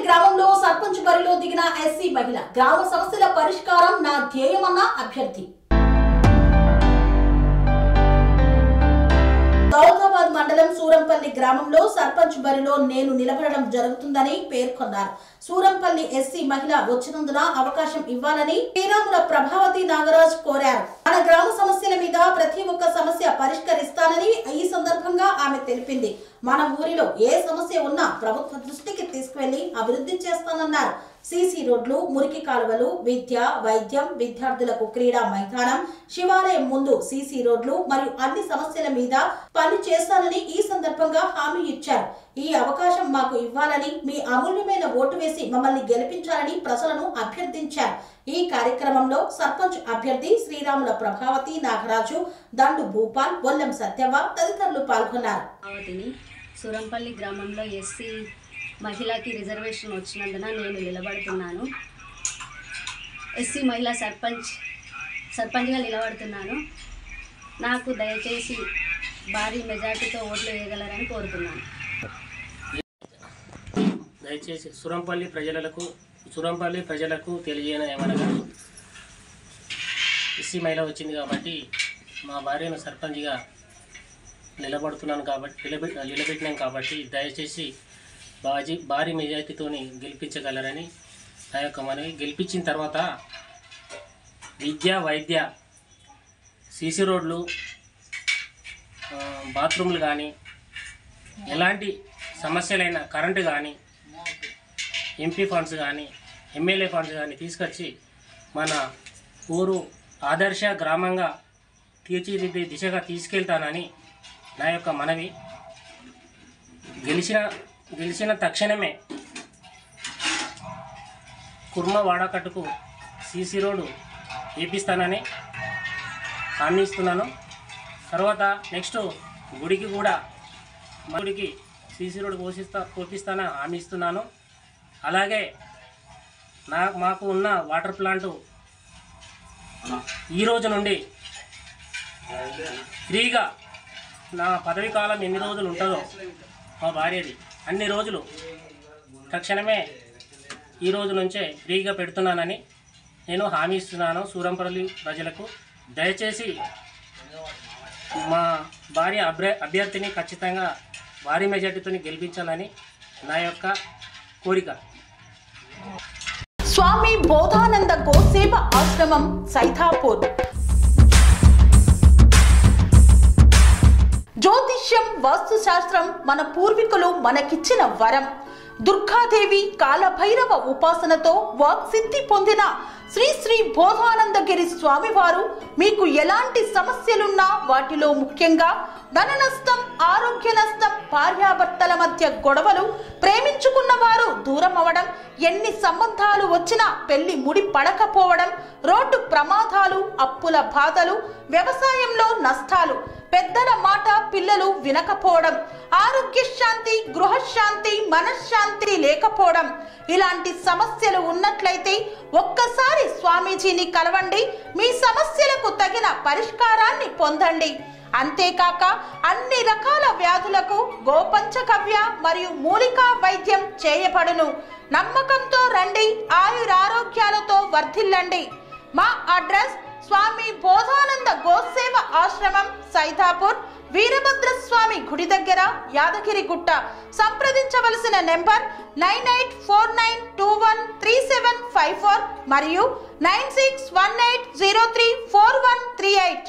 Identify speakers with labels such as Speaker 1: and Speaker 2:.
Speaker 1: గ్రామంలో సర్పంచ్ బరిలో దిగిన ఎస్సీ మహిళ. గ్రామ సమస్యల పరిష్కారం నా ధ్యేయమన్న అభ్యర్థి. దౌలతాబాద్ మండలం సూరంపల్లి గ్రామంలో సర్పంచ్ బరిలో నేను నిలబడడం జరుగుతుందని పేర్కొన్నారు. సూరంపల్లి ఎస్సీ మహిళ వచ్చినందున అవకాశం ఇవ్వాలని శ్రీరాముల ప్రభావతి నాగరాజ్ కోరారు. మన గ్రామ సమస్యల మీద ప్రతి ఒక్క సమస్య పరిష్కరిస్తానని ఈ సందర్భంగా ఆమె తెలిపింది. మన ఊరిలో ఏ సమస్య ఉన్నా ప్రభుత్వ దృష్టికి తీసుకువెళ్లి అభివృద్ధి చేస్తానన్నారు. సీసీ రోడ్లు, మురికి కాలువలు, విద్య, వైద్యం, విద్యార్థులకు క్రీడా మైదానం, శివాలయం ముందు సీసీ రోడ్లు మరియు అన్ని సమస్యల మీద పని చేస్తానని ఈ సందర్భంగా హామీ ఇచ్చారు. ఈ అవకాశం మాకు ఇవ్వాలని, మీ అమూల్యమైన ఓటు వేసి మమ్మల్ని గెలిపించాలని ప్రజలను అభ్యర్థించారు. ఈ కార్యక్రమంలో సర్పంచ్ అభ్యర్థి శ్రీరాముల ప్రభావతి నాగరాజు, దండు భూపాల్, బొల్లెం సత్యవ తదితరులు పాల్గొన్నారు.
Speaker 2: సూరంపల్లి గ్రామంలో ఎస్సీ మహిళకి రిజర్వేషన్ వచ్చినందున నేను నిలబడుతున్నాను. ఎస్సీ మహిళా సర్పంచ్గా నిలబడుతున్నాను. నాకు దయచేసి భారీ మెజార్టీతో ఓట్లు వేయగలరని కోరుతున్నాను.
Speaker 3: దయచేసి సూరంపల్లి ప్రజలకు తెలియజేయడం ఏమనగా, ఎస్సీ మహిళ వచ్చింది కాబట్టి మా భార్యను సర్పంచ్గా నిలబెట్టినాం కాబట్టి దయచేసి భారీ మెజార్టీతో గెలిపించగలరని నా యొక్క మనవి. గెలిపించిన తర్వాత విద్య, వైద్య, సీసీ రోడ్లు, బాత్రూమ్లు కానీ, ఎలాంటి సమస్యలైనా, కరెంటు కానీ, ఎంపీ ఫండ్స్ కానీ, ఎమ్మెల్యే ఫండ్స్ కానీ తీసుకొచ్చి మన ఊరు ఆదర్శ గ్రామంగా తీర్చిదిద్దే దిశగా తీసుకెళ్తానని నా యొక్క మనవి. గెలిచిన తక్షణమే కుర్మ వాడకట్టుకు సీసీ రోడ్డు వేపిస్తానని హామీ ఇస్తున్నాను. తర్వాత నెక్స్ట్ గుడికి కూడా సీసీ రోడ్డు పోపిస్తానని హామీ ఇస్తున్నాను. అలాగే మాకు ఉన్న వాటర్ ప్లాంటు ఈ రోజు నుండి ఫ్రీగా, నా పదవి కాలం ఎన్ని రోజులు ఉంటుందో మా భార్యది అన్ని రోజులు తక్షణమే ఈ రోజు నుంచే ఫ్రీగా పెడుతున్నానని నేను హామీ ఇస్తున్నాను సూరంపల్లి ప్రజలకు. దయచేసి మా భార్య అభ్యర్థిని ఖచ్చితంగా భారీ మెజార్టీతో గెలిపించాలని నా యొక్క కోరిక.
Speaker 1: స్వామి బోధానంద గోసేవ ఆశ్రమం, సైథాపూర్. జ్యోతిష్యం, వాస్తుశాస్త్రం మన పూర్వీకులు మనకిచ్చిన వరం. దుర్గాదేవి, కాలభైరవ ఉపాసనతో వాక్సిద్ధి పొందిన శ్రీ శ్రీ బోధానందగిరి స్వామివారు మీకు ఎలాంటి సమస్యలున్నా, వాటిలో ముఖ్యంగా ధన నష్టం, ఆరోగ్య నష్టం, భార్యాభర్తల మధ్య గొడవలు, ప్రేమించుకున్న వారు దూరం అవడం, ఎన్ని సంబంధాలు వచ్చినా పెళ్లి ముడి పడకపోవడం, రోడ్డు ప్రమాదాలు, అప్పుల బాధలు, వ్యవసాయంలో నష్టాలు, పెద్దల మాట పిల్లలు వినకపోవడం, ఆరోగ్య శాంతి, గృహశాంతి, మనశ్శాంతి లేకపోవడం, ఇలాంటి సమస్యలు ఉన్నట్లయితే ఒక్కసారి స్వామీజీని కలవండి. మీ సమస్యలకు తగిన పరిష్కారాన్ని పొందండి. అంతేకాక అన్ని రకాల వ్యాధులకు గోపంచగవ్య మరియు మూలికా వైద్యం చేయబడును. నమ్మకంతో రండి, ఆయురారోగ్యాలతో వర్ధిల్లండి. మా అడ్రస్ స్వామి బోధానంద గోసేవ ఆశ్రమం, సైథాపూర్, వీరభద్రస్వామి గుడి దగ్గర, యాదగిరిగుట్ట. సంప్రదించవలసిన నెంబర్ 9849213754 మరియు 9618034138.